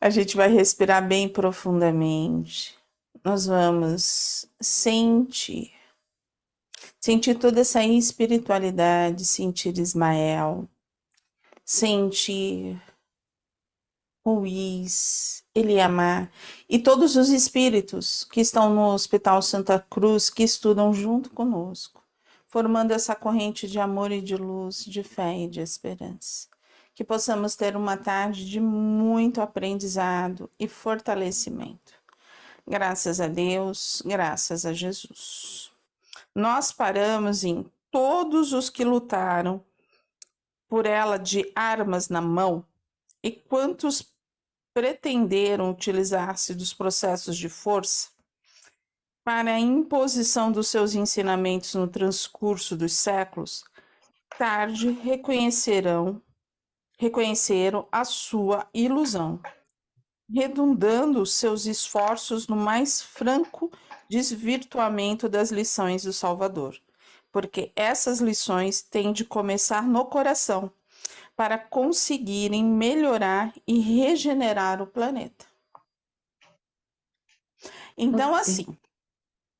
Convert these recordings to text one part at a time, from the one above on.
A gente vai respirar bem profundamente. Nós vamos sentir toda essa espiritualidade, sentir Ismael, sentir Ruiz, Eliamar e todos os espíritos que estão no Hospital Santa Cruz, que estudam junto conosco, formando essa corrente de amor e de luz, de fé e de esperança. Que possamos ter uma tarde de muito aprendizado e fortalecimento. Graças a Deus, graças a Jesus. Nós paramos em todos os que lutaram por ela de armas na mão e quantos pretenderam utilizar-se dos processos de força para a imposição dos seus ensinamentos no transcurso dos séculos, tarde reconheceram a sua ilusão, redundando seus esforços no mais franco desvirtuamento das lições do Salvador, porque essas lições têm de começar no coração, para conseguirem melhorar e regenerar o planeta. Então, assim,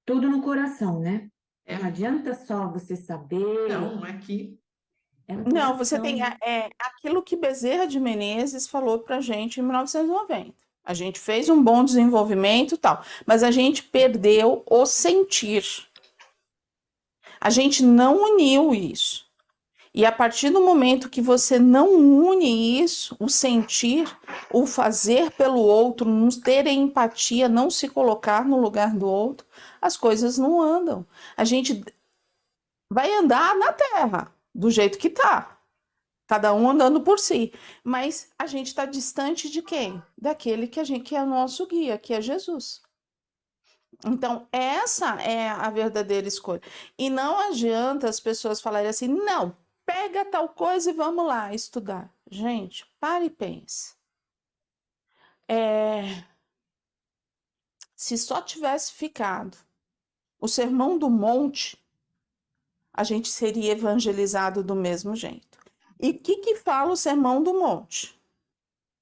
Tudo no coração, né? Não adianta só você saber. Não, aqui. não, você tem aquilo que Bezerra de Menezes falou para a gente em 1990. A gente fez um bom desenvolvimento e tal, mas a gente perdeu o sentir. A gente não uniu isso. E a partir do momento que você não une isso, o sentir, o fazer pelo outro, não ter empatia, não se colocar no lugar do outro, as coisas não andam. A gente vai andar na Terra, do jeito que tá. Cada um andando por si. Mas a gente está distante de quem? Daquele que é o nosso guia, que é Jesus. Então, essa é a verdadeira escolha. E não adianta as pessoas falarem assim, não, pega tal coisa e vamos lá estudar. Gente, pare e pense. Se só tivesse ficado o Sermão do Monte, a gente seria evangelizado do mesmo jeito. E o que fala o Sermão do Monte?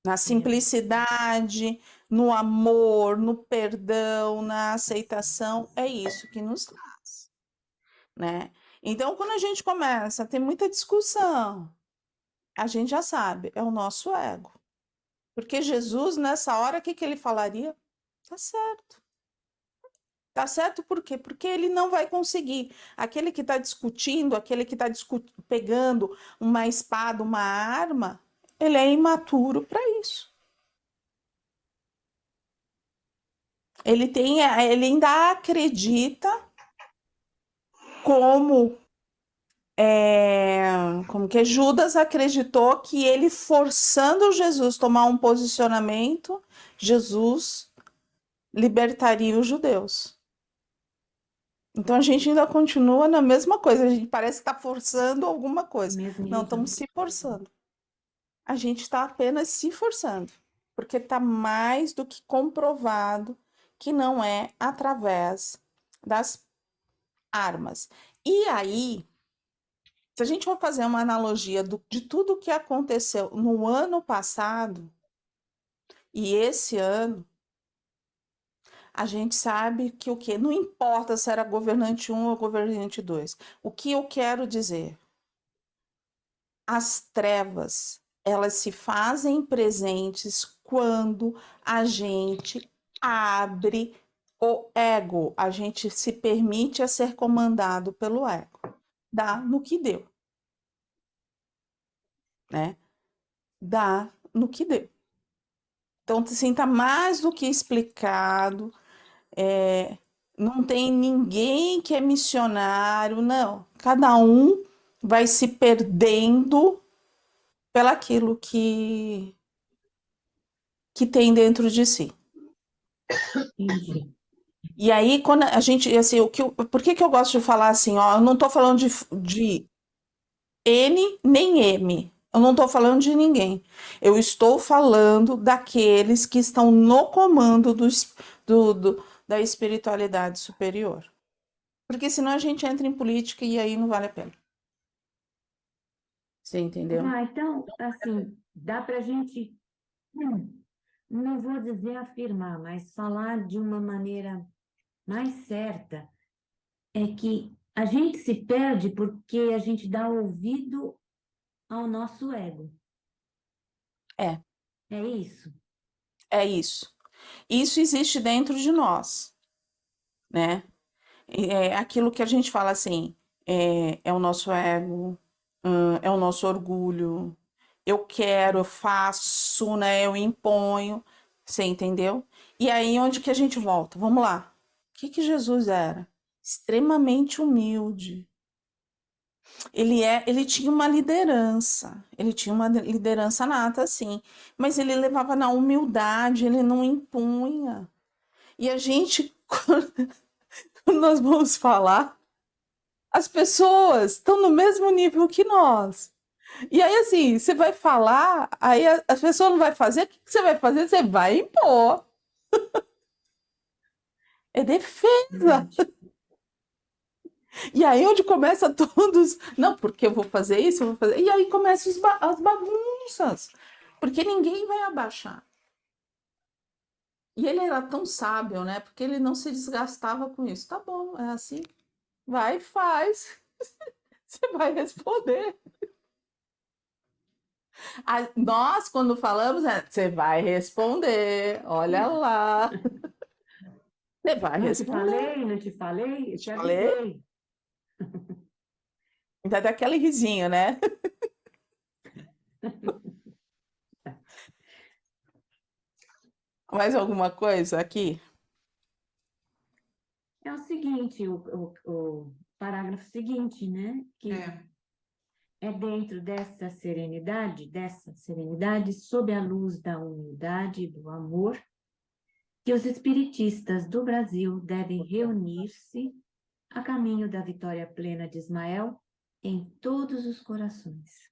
Na simplicidade, no amor, no perdão, na aceitação, é isso que nos traz, né? Então, quando a gente começa a ter muita discussão, a gente já sabe, é o nosso ego. Porque Jesus, nessa hora, o que ele falaria? Tá certo. Tá certo por quê? Porque ele não vai conseguir. Aquele que está discutindo, aquele que está pegando uma espada, uma arma, ele é imaturo para isso. Ele ainda acredita como que Judas acreditou que ele forçando Jesus a tomar um posicionamento, Jesus libertaria os judeus. Então a gente ainda continua na mesma coisa, a gente parece que está forçando alguma coisa. Não, estamos se forçando. A gente está apenas se forçando, porque está mais do que comprovado que não é através das armas. E aí, se a gente for fazer uma analogia de tudo o que aconteceu no ano passado e esse ano, a gente sabe que o quê? Não importa se era governante 1 ou governante 2. O que eu quero dizer? As trevas, elas se fazem presentes quando a gente abre o ego, a gente se permite a ser comandado pelo ego. Dá no que deu, né? Dá no que deu. Então, assim, tá mais do que explicado. Não tem ninguém que é missionário, não. Cada um vai se perdendo pelaquilo que tem dentro de si. Entendi. E aí, quando a gente, assim, por que eu gosto de falar assim, ó, eu não tô falando de N nem M, eu não tô falando de ninguém, eu estou falando daqueles que estão no comando da espiritualidade superior. Porque senão a gente entra em política e aí não vale a pena. Você entendeu? Então, assim, dá para a gente não vou dizer afirmar, mas falar de uma maneira mais certa, é que a gente se perde porque a gente dá ouvido ao nosso ego. É, É isso? é isso. Isso existe dentro de nós, né? É aquilo que a gente fala assim, é o nosso ego, é o nosso orgulho. Eu quero, eu faço, né? Eu imponho. Você entendeu? E aí, onde que a gente volta? Vamos lá. O que que Jesus era? Extremamente humilde. Ele tinha uma liderança. Ele tinha uma liderança nata, sim. Mas ele levava na humildade, ele não impunha. E a gente, quando nós vamos falar, as pessoas estão no mesmo nível que nós. E aí, assim, você vai falar, aí a pessoa não vai fazer, o que você vai fazer? Você vai impor. É defesa. Verdade. E aí, onde começa todos, não, porque eu vou fazer isso, eu vou fazer. E aí começam as bagunças, porque ninguém vai abaixar. E ele era tão sábio, né? Porque ele não se desgastava com isso. Tá bom, é assim. Vai e faz. Você vai responder. Nós, quando falamos, você vai responder. Olha lá. Você vai Não te responder. falei, não te falei, eu Te te falei? avisei. Ainda dá aquele risinho, né? Mais alguma coisa aqui? É o seguinte, o parágrafo seguinte, né? Que é dentro dessa serenidade, sob a luz da humildade e do amor, que os espiritistas do Brasil devem reunir-se a caminho da vitória plena de Ismael em todos os corações.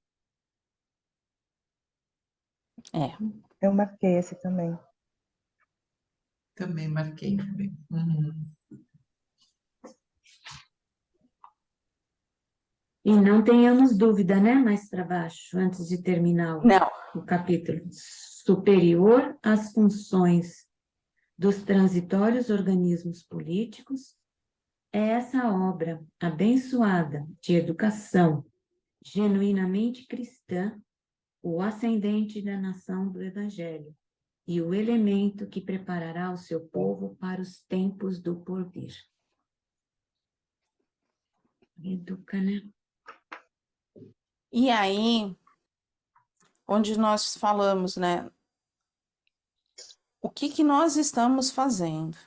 É. Eu marquei esse também. Também marquei. Uhum. E não tenhamos dúvida, né? Mais para baixo, antes de terminar Não. o capítulo. Superior às funções dos transitórios organismos políticos, é essa obra abençoada de educação genuinamente cristã, o ascendente da nação do Evangelho e o elemento que preparará o seu povo para os tempos do porvir. Educa, né? E aí, onde nós falamos, né? O que que nós estamos fazendo?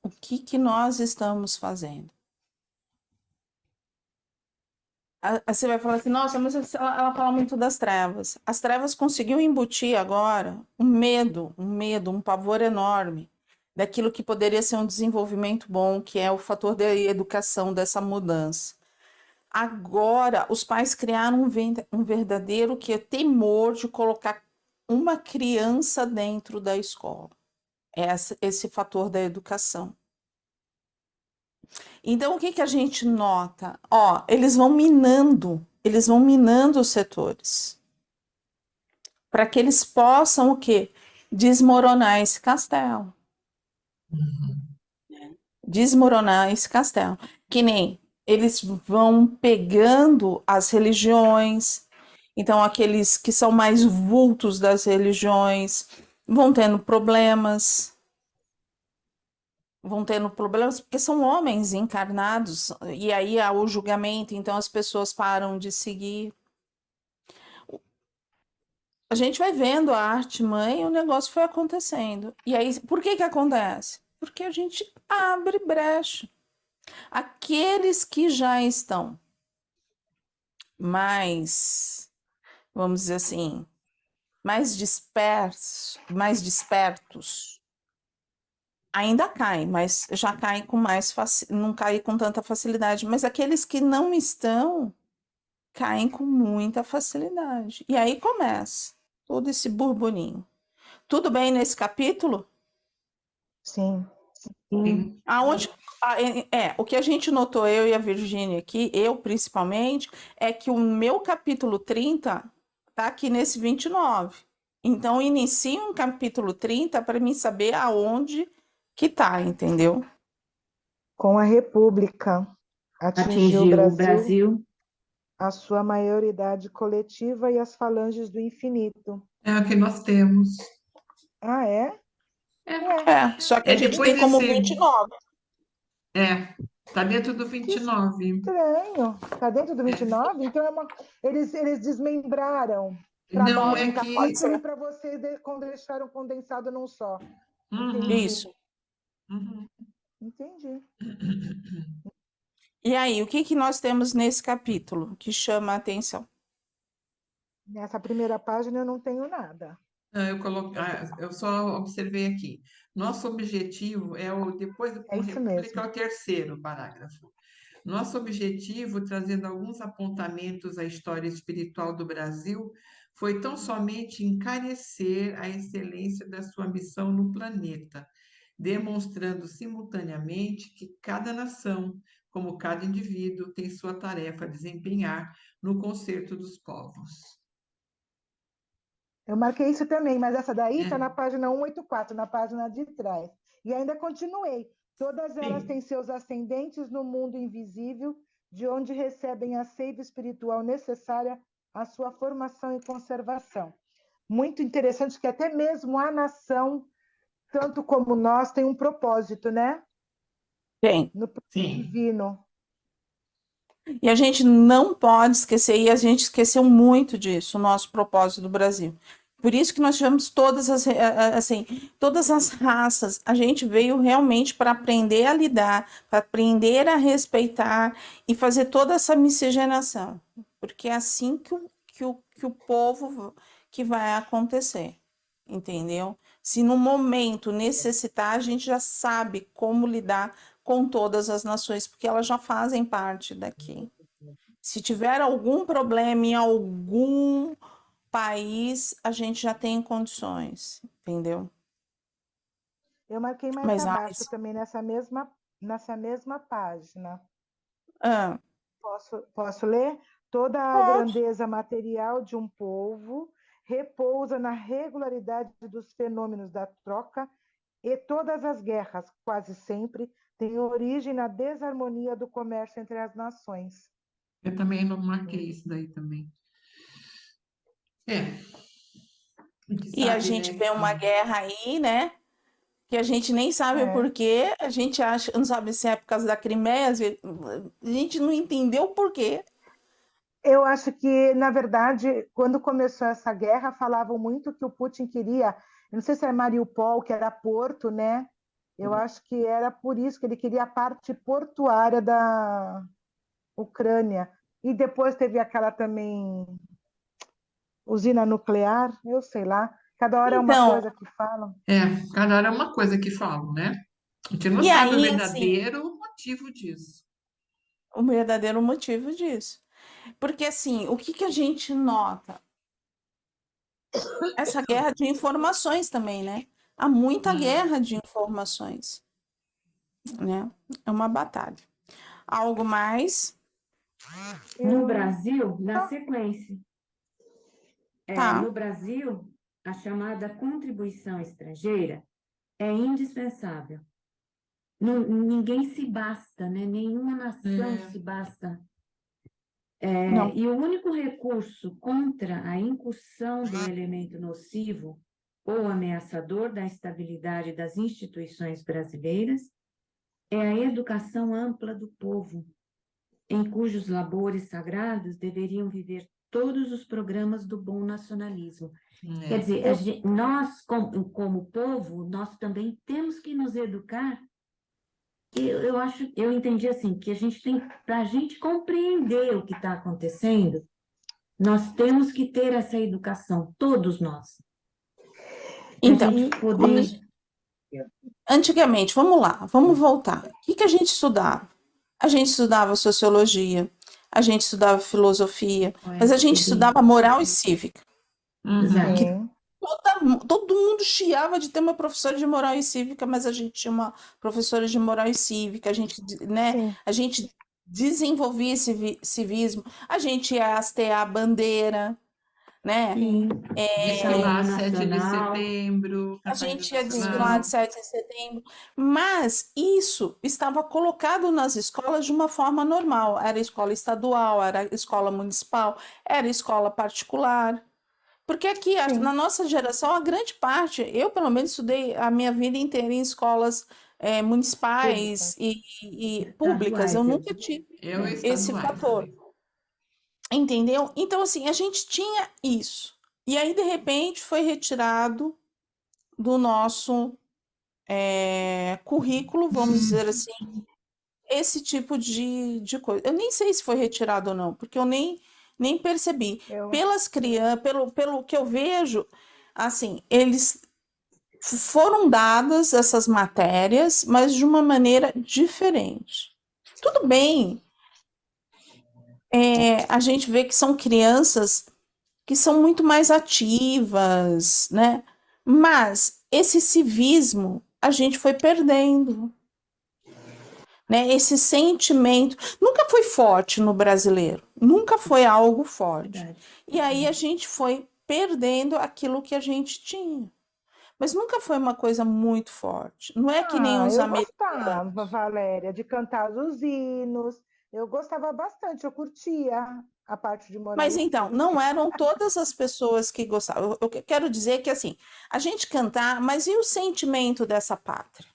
O que que nós estamos fazendo? Você vai falar assim, nossa, mas ela fala muito das trevas. As trevas conseguiu embutir agora um pavor enorme daquilo que poderia ser um desenvolvimento bom, que é o fator da educação, dessa mudança. Agora, os pais criaram um verdadeiro que é temor de colocar uma criança dentro da escola. Esse fator da educação. Então, o que que a gente nota? Ó, eles vão minando os setores, para que eles possam o quê? Desmoronar esse castelo. Desmoronar esse castelo. Que nem eles vão pegando as religiões, então aqueles que são mais vultos das religiões vão tendo problemas, porque são homens encarnados, e aí há o julgamento, então as pessoas param de seguir. A gente vai vendo a arte mãe e o negócio foi acontecendo. E aí, por que que acontece? Porque a gente abre brecha. Aqueles que já estão mais, vamos dizer assim, mais despertos, ainda caem, mas já caem com mais não caem com tanta facilidade. Mas aqueles que não estão, caem com muita facilidade. E aí começa todo esse burburinho. Tudo bem nesse capítulo? Sim. Sim. Aonde, o que a gente notou, eu e a Virgínia aqui, eu principalmente, é que o meu capítulo 30 tá aqui nesse 29. Então, inicia um capítulo 30 para mim saber aonde que tá, entendeu? Com a República, atingiu o Atingiu o Brasil Brasil. a sua maioridade coletiva e as falanges do infinito. É o que nós temos. Ah, é? É, Ué, Só que a é gente depois tem como desse. 29. Tá dentro do que 29. estranho. Está dentro do É. 29? Então eles desmembraram para Não, dar é um que. Pode capítulo e ser. para você deixaram condensado num só. Uhum, Entendi, Isso. uhum. entendi. E aí, o que que nós temos nesse capítulo que chama a atenção? Nessa primeira página eu não tenho nada. Não, eu só observei aqui. Nosso objetivo é o, depois É com isso República, mesmo. é o terceiro parágrafo. Nosso objetivo, trazendo alguns apontamentos à história espiritual do Brasil, foi tão somente encarecer a excelência da sua missão no planeta, demonstrando simultaneamente que cada nação, como cada indivíduo, tem sua tarefa a desempenhar no concerto dos povos. Eu marquei isso também, mas essa daí está É, na página 184, na página de trás. E ainda continuei. Todas elas sim. têm seus ascendentes no mundo invisível, de onde recebem a seiva espiritual necessária à sua formação e conservação. Muito interessante que até mesmo a nação, tanto como nós, tem um propósito, né? Tem. No plano Sim. divino. E a gente não pode esquecer, e a gente esqueceu muito disso, o nosso propósito do Brasil. Por isso que nós tivemos assim, todas as raças. A gente veio realmente para aprender a lidar, para aprender a respeitar e fazer toda essa miscigenação. Porque é assim que o povo que vai acontecer, entendeu? Se no momento necessitar, a gente já sabe como lidar com todas as nações, porque elas já fazem parte daqui. Se tiver algum problema em algum país, a gente já tem condições, entendeu? Eu marquei mais Mas, abaixo também nessa mesma página. ah, Posso ler? Toda a pode. grandeza material de um povo repousa na regularidade dos fenômenos da troca e todas as guerras, quase sempre, têm origem na desarmonia do comércio entre as nações. Eu também não marquei isso daí também. É, a gente E a sabe, gente né, vê uma que guerra aí, né? Que a gente nem sabe o É. porquê, a gente acha, não sabe se é por causa da Crimeia, a gente não entendeu o porquê. Eu acho que, na verdade, quando começou essa guerra, falavam muito que o Putin queria, eu não sei se é Mariupol, que era porto, né? Eu acho que era por isso que ele queria a parte portuária da Ucrânia. E depois teve aquela também usina nuclear, eu sei lá. Cada hora é uma Então, coisa que falam. cada hora é uma coisa que falam, né? A gente não e sabe o aí, assim, verdadeiro motivo disso. o verdadeiro motivo disso. Porque, assim, o que que a gente nota? Essa guerra de informações também, né? Há muita Hum. guerra de informações, né? É uma batalha. Algo mais? No Eu Brasil, na sequência, Tá. no Brasil, a chamada contribuição estrangeira é indispensável. Ninguém se basta, né? Nenhuma nação É, se basta. Não. E o único recurso contra a incursão do elemento nocivo ou ameaçador da estabilidade das instituições brasileiras é a educação ampla do povo, em cujos labores sagrados deveriam viver todos os programas do bom nacionalismo. Quer é. dizer, nós, como povo, nós também temos que nos educar. Eu entendi assim, que a gente tem, para a gente compreender o que está acontecendo, nós temos que ter essa educação, todos nós, para a Então, gente poder. antigamente, vamos lá, vamos voltar. O que que a gente estudava? A gente estudava sociologia, a gente estudava filosofia, mas a gente estudava moral e cívica. Uhum. Exato. Que sim, todo mundo chiava de ter uma professora de moral e cívica, mas a gente tinha uma professora de moral e cívica, né, sim. a gente desenvolvia esse civismo, a gente ia hastear a bandeira, né? Sim. Desfilar Hino 7 de nacional. setembro, A cantar hino gente ia nacional. desfilar de 7 de setembro, mas isso estava colocado nas escolas de uma forma normal. Era escola estadual, era escola municipal, era escola particular. Porque aqui, Sim. na nossa geração, a grande parte, eu pelo menos estudei a minha vida inteira em escolas municipais e públicas. Eu Estaduais, nunca tive Eu esse estaduais fator, também. entendeu? Então, assim, a gente tinha isso. E aí, de repente, foi retirado do nosso currículo, vamos dizer assim, esse tipo de coisa. Eu nem sei se foi retirado ou não, porque eu nem percebi. Eu, Pelas crianças, pelo que eu vejo, assim, eles foram dadas essas matérias, mas de uma maneira diferente. Tudo bem, a gente vê que são crianças que são muito mais ativas, né? Mas esse civismo a gente foi perdendo, né? Esse sentimento nunca foi forte no brasileiro, nunca foi algo forte. verdade. E aí a gente foi perdendo aquilo que a gente tinha. Mas nunca foi uma coisa muito forte. Não é que nem os eu americanos. gostava, Valéria, de cantar os hinos. Eu gostava bastante, eu curtia a parte de Mas então, moralismo. não eram todas as pessoas que gostavam. Eu quero dizer que assim, a gente cantar, mas e o sentimento dessa pátria?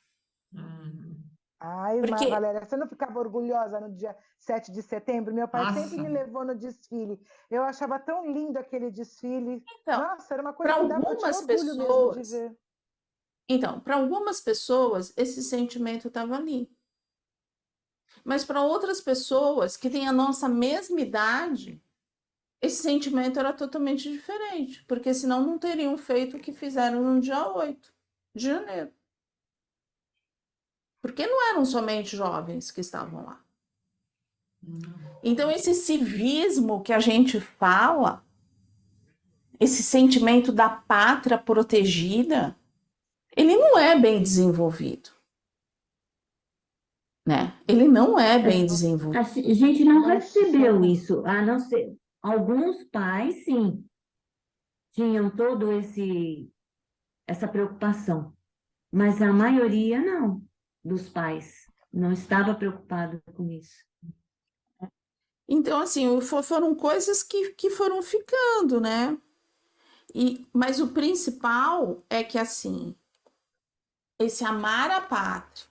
Hum. Ai, Porque, Valéria, você não ficava orgulhosa no dia 7 de setembro? Meu pai sempre Nossa, me levou no desfile. Eu achava tão lindo aquele desfile. então, Nossa, era uma para coisa que dava, eu tinha algumas orgulho mesmo de pessoas, ver. para algumas pessoas esse sentimento estava ali. Mas para outras pessoas que têm a nossa mesma idade, esse sentimento era totalmente diferente, porque senão não teriam feito o que fizeram no dia 8 de janeiro. Porque não eram somente jovens que estavam lá. Então, esse civismo que a gente fala, esse sentimento da pátria protegida, ele não é bem desenvolvido, né? Ele não é bem desenvolvido. A gente não Não recebeu tinha. isso, a não ser alguns pais, sim, tinham todo essa preocupação, mas a maioria não, dos pais não estava preocupado com isso. Então, assim, foram coisas que foram ficando, né? Mas o principal é que, assim, esse amar a pátria.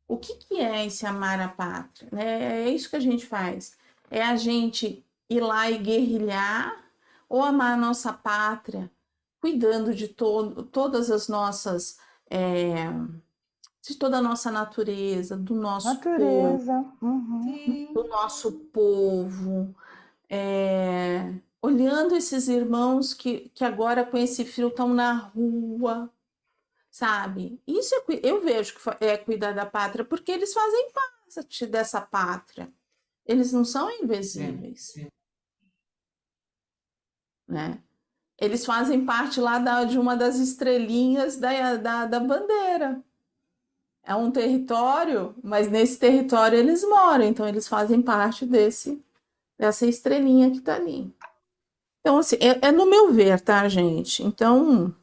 O que é esse amar a pátria? É isso que a gente faz. É a gente ir lá e guerrilhar ou amar a nossa pátria, cuidando de todas as nossas, de toda a nossa natureza, Natureza. Uhum. sim. do nosso povo, olhando esses irmãos que agora com esse frio estão na rua, sabe? Isso eu vejo que é cuidar da pátria, porque eles fazem parte dessa pátria. Eles não são invisíveis, né? Eles fazem parte lá de uma das estrelinhas da bandeira. É um território, mas nesse território eles moram, então eles fazem parte dessa estrelinha que está ali. Então, assim, é no meu ver, tá, gente? Então,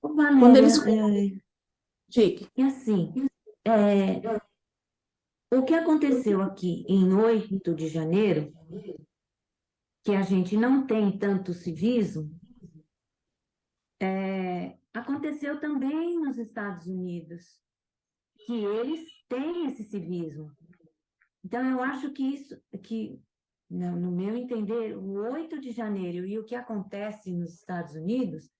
Ô, quando Valéria, eles. Diga. e assim, é, o que aconteceu aqui em 8 de janeiro, que a gente não tem tanto civismo, aconteceu também nos Estados Unidos, que eles têm esse civismo. Então, eu acho que isso, que, no meu entender, o 8 de janeiro e o que acontece nos Estados Unidos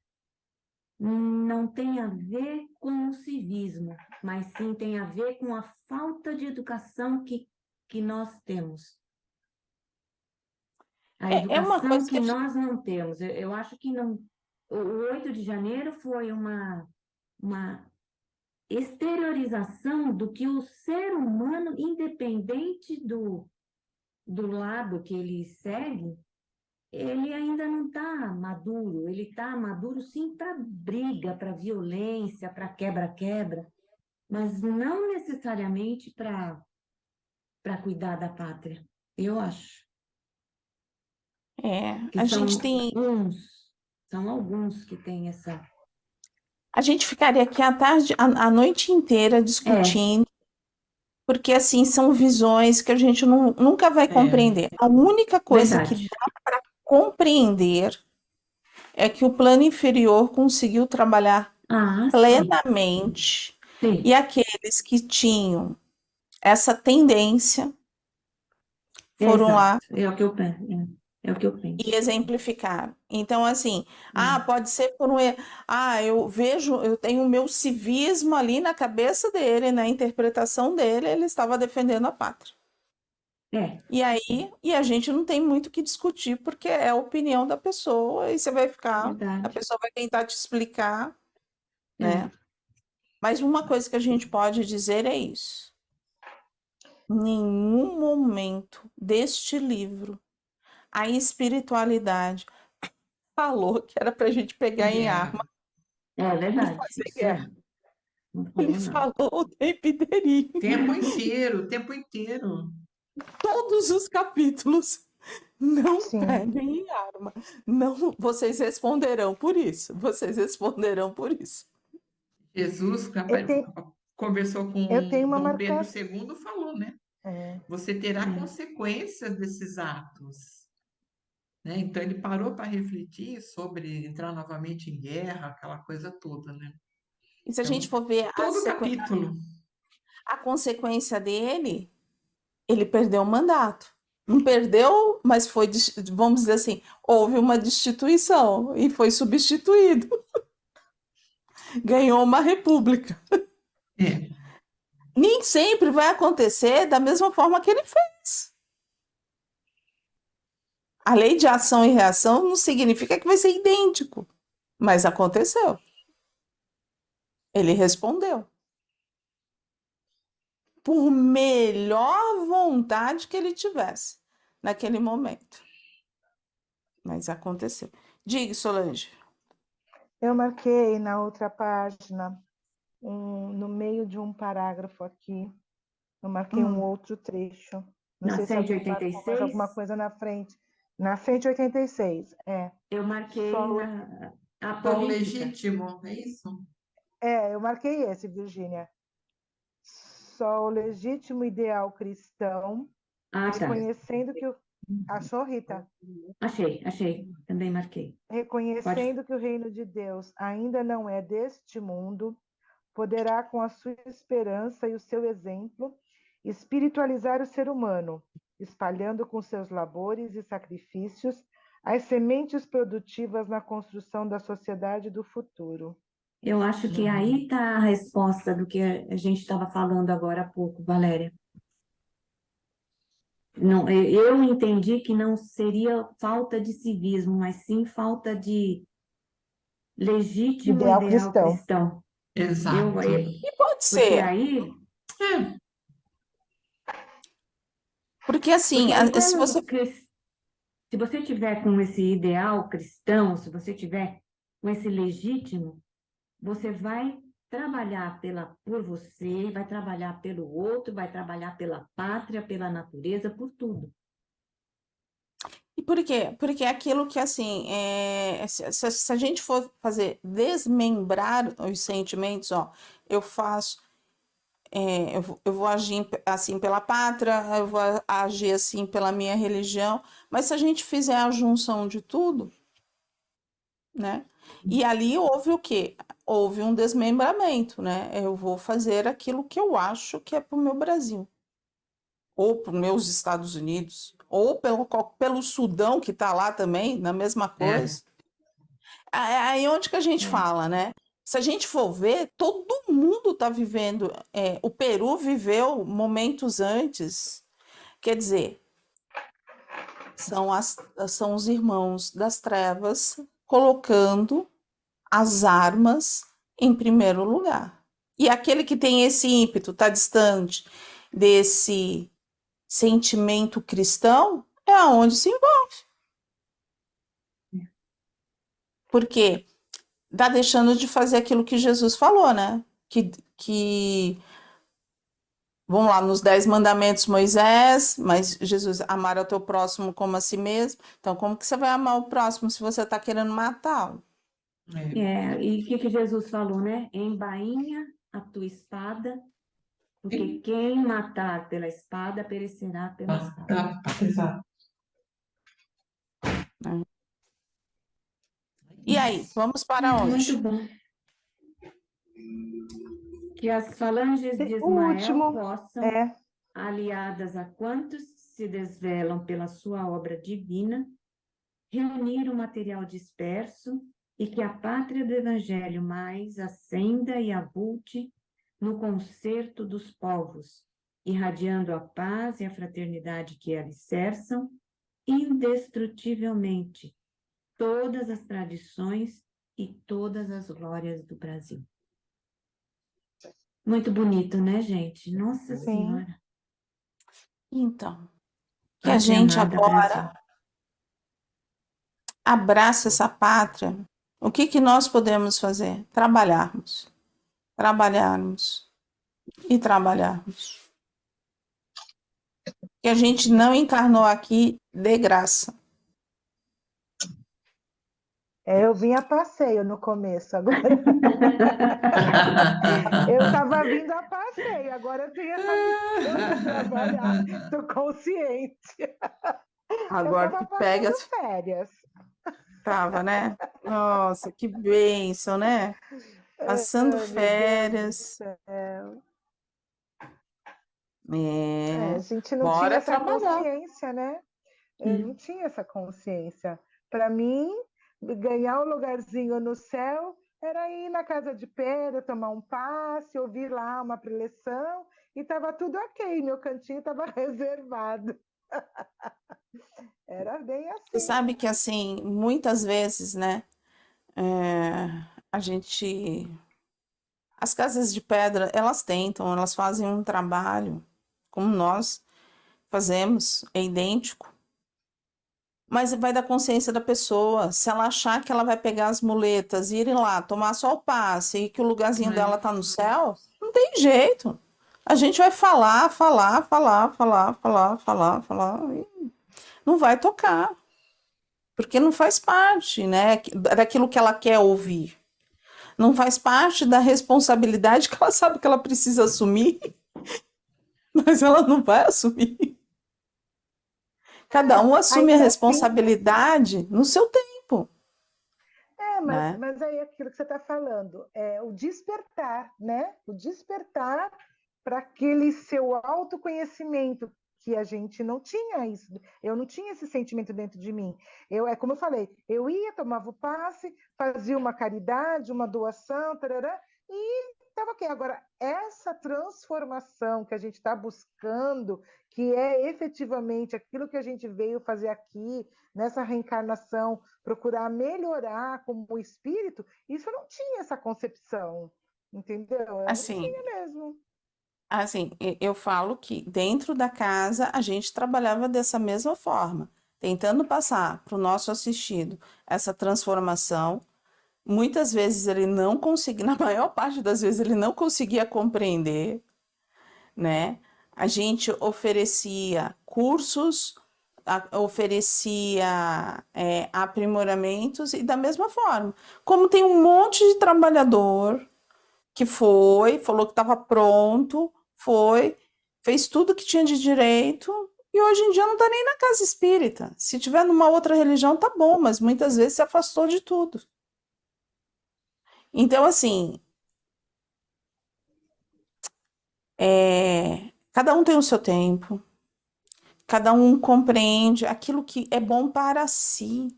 não tem a ver com o civismo, mas sim tem a ver com a falta de educação que nós temos. A É uma educação coisa que que nós não temos. Eu acho que não. O 8 de janeiro foi uma exteriorização do que o ser humano, independente do lado que ele segue, ele ainda não está maduro. Ele está maduro, sim, para briga, para violência, para quebra-quebra, mas não necessariamente para cuidar da pátria, eu acho. Que a são gente tem, são alguns que têm essa. a gente ficaria aqui a noite inteira discutindo, porque assim são visões que a gente nunca vai É, compreender. A única coisa que Verdade. dá para compreender é que o plano inferior conseguiu trabalhar Ah, sim, plenamente, sim, e aqueles que tinham essa tendência foram lá exato. É o que eu penso. É o que eu e penso. exemplificaram. Então, assim, É, pode ser por um. Eu vejo, eu tenho o meu civismo ali na cabeça dele, na interpretação dele, ele estava defendendo a pátria. é, E aí, a gente não tem muito o que discutir, porque é a opinião da pessoa, e você vai ficar, a verdade. pessoa vai tentar te explicar, É, né? Mas uma coisa que a gente pode dizer é isso. Nenhum momento deste livro a espiritualidade falou que era para a gente pegar em é. arma é e verdade. fazer Isso guerra. é. Não Ele falou nada. falou o tempo inteirinho, O tempo inteiro. todos os capítulos. Não Sim. peguem em arma. Não, vocês responderão por isso. Vocês responderão por isso. Jesus Eu tenho, conversou eu com tenho uma Dom Pedro marcação. II, falou, né? É, Você terá É. consequências desses atos, né? Então ele parou para refletir sobre entrar novamente em guerra, aquela coisa toda, né? E se a gente Então, for ver todo o capítulo. a consequência dele, ele perdeu o mandato. Não perdeu, mas foi, vamos dizer assim, houve uma destituição e foi substituído. Ganhou uma república. É, Nem sempre vai acontecer da mesma forma que ele fez. A lei de ação e reação não significa que vai ser idêntico, mas aconteceu. Ele respondeu. Por melhor vontade que ele tivesse naquele momento. Mas aconteceu. Diga, Solange. eu marquei na outra página, no meio de um parágrafo aqui, eu marquei um Hum, outro trecho. Não Na sei se alguém marcou mais 186, alguma coisa na frente. Na 186, eu marquei Só, a só o política. legítimo, é isso? eu marquei esse, Virgínia. Só o legítimo ideal cristão, Ah, tá. reconhecendo que o. Achou, Rita? Achei. Também marquei. Pode. Reconhecendo que o reino de Deus ainda não é deste mundo, poderá, com a sua esperança e o seu exemplo, espiritualizar o ser humano, espalhando com seus labores e sacrifícios as sementes produtivas na construção da sociedade do futuro. Eu acho que aí está a resposta do que a gente estava falando agora há pouco, Valéria. Não, eu entendi que não seria falta de civismo, mas sim falta de legítimo Ideal ideal cristão. cristão. Exato. e pode Porque ser, aí, É, porque assim, se você. se você tiver com esse ideal cristão, se você tiver com esse legítimo, você vai trabalhar por você, vai trabalhar pelo outro, vai trabalhar pela pátria, pela natureza, por tudo. E por quê? Porque é aquilo que, assim, se a gente for fazer desmembrar os sentimentos, ó, eu faço, eu vou agir assim pela pátria, eu vou agir assim pela minha religião, mas se a gente fizer a junção de tudo, né? E ali houve o quê? Houve um desmembramento, né? Eu vou fazer aquilo que eu acho que é para o meu Brasil, ou para os meus Estados Unidos, ou pelo Sudão, que está lá também, na mesma é. coisa. Aí onde que a gente É, fala, né? Se a gente for ver, todo mundo está vivendo. O Peru viveu momentos antes. Quer dizer, são os irmãos das trevas colocando as armas em primeiro lugar. E aquele que tem esse ímpeto, está distante desse sentimento cristão, é aonde se envolve. Porque está deixando de fazer aquilo que Jesus falou, né? Que Vamos lá, nos 10 mandamentos, Moisés, mas Jesus, amar ao teu próximo como a si mesmo. Então, como que você vai amar o próximo se você está querendo matá-lo? E o que Jesus falou, né? Embainha a tua espada, porque quem matar pela espada perecerá pela espada. Exato. E aí, vamos para Muito onde? bom. Que as falanges de O Ismael último, possam, aliadas a quantos se desvelam pela sua obra divina, reunir o material disperso e que a pátria do Evangelho mais ascenda e abulte no concerto dos povos, irradiando a paz e a fraternidade que alicerçam indestrutivelmente todas as tradições e todas as glórias do Brasil. Muito bonito, né, gente? Nossa sim. Senhora. Então, que a Pátria gente amada, agora Brasil. abraça essa pátria. O que que nós podemos fazer? Trabalharmos, trabalharmos e trabalharmos. Que a gente não encarnou aqui de graça. Eu vim a passeio no começo, agora eu estava vindo a passeio, agora eu tenho essa missão de trabalhar, estou consciente. Eu Agora estava que pega, passando férias. tava, né? Nossa, que bênção, né? Passando Ai, meu Deus do férias. céu. A É, gente não tinha bora essa trabalhar. consciência, né? Eu não tinha essa consciência. Para mim, ganhar um lugarzinho no céu era ir na casa de pedra, tomar um passe, ouvir lá uma preleção e estava tudo ok, meu cantinho estava reservado. Era bem Você assim. sabe que, assim, muitas vezes, né? A gente. As casas de pedra, elas tentam, elas fazem um trabalho, como nós fazemos, é idêntico. Mas vai da consciência da pessoa. Se ela achar que ela vai pegar as muletas e ir lá, tomar só o passe e que o lugarzinho dela tá no céu, não tem jeito. A gente vai falar, falar, falar, falar, falar, falar, falar, e não vai tocar. Porque não faz parte, né, daquilo que ela quer ouvir. Não faz parte da responsabilidade que ela sabe que ela precisa assumir, mas ela não vai assumir. Cada um assume a Ainda assim, responsabilidade no seu tempo, né? mas aí é aquilo que você está falando, é o despertar, né? O despertar para aquele seu autoconhecimento que a gente não tinha isso. Eu não tinha esse sentimento dentro de mim. É como eu falei, eu ia, tomava o passe, fazia uma caridade, uma doação, tarará, e estava ok. Agora, essa transformação que a gente está buscando, que é efetivamente aquilo que a gente veio fazer aqui, nessa reencarnação, procurar melhorar como espírito, isso eu não tinha essa concepção, entendeu? Eu não Assim, tinha mesmo. eu falo que dentro da casa a gente trabalhava dessa mesma forma, tentando passar para o nosso assistido essa transformação. Muitas vezes ele não conseguia, na maior parte das vezes ele não conseguia compreender, né? A gente oferecia cursos, oferecia aprimoramentos e da mesma forma. Como tem um monte de trabalhador que foi, falou que estava pronto, foi, fez tudo que tinha de direito e hoje em dia não está nem na casa espírita. Se tiver numa outra religião, tá bom, mas muitas vezes se afastou de tudo. Então, assim, cada um tem o seu tempo, cada um compreende aquilo que é bom para si.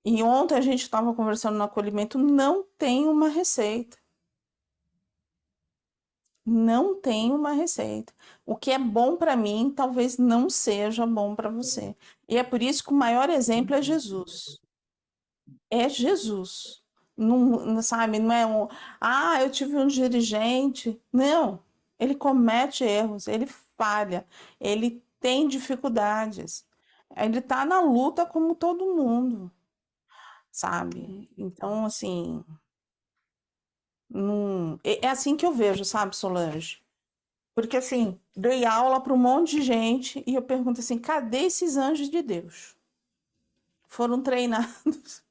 E ontem a gente estava conversando no acolhimento, não tem uma receita. Não tem uma receita. O que é bom para mim, talvez não seja bom para você. E é por isso que o maior exemplo é Jesus. É Jesus. Não, sabe, não é eu tive um dirigente. Não, ele comete erros, ele falha, ele tem dificuldades. Ele está na luta como todo mundo, sabe? Então, assim, é assim que eu vejo, sabe, Solange? Porque assim, dei aula para um monte de gente e eu pergunto assim: cadê esses anjos de Deus? Foram treinados.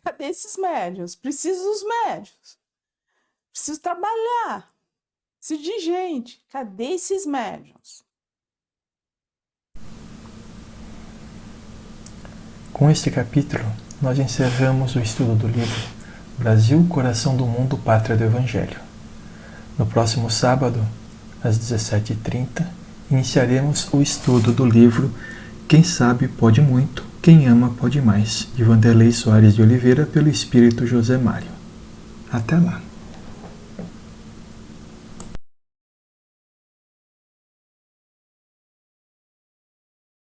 Cadê esses médiuns? Preciso dos médiuns. Preciso trabalhar. Preciso de gente. Cadê esses médiuns? Com este capítulo, nós encerramos o estudo do livro Brasil, Coração do Mundo, Pátria do Evangelho. No próximo sábado, às 17h30, iniciaremos o estudo do livro Quem Sabe Pode Muito, Quem Ama Pode Mais, de Vanderlei Soares de Oliveira, pelo Espírito José Mário. Até lá!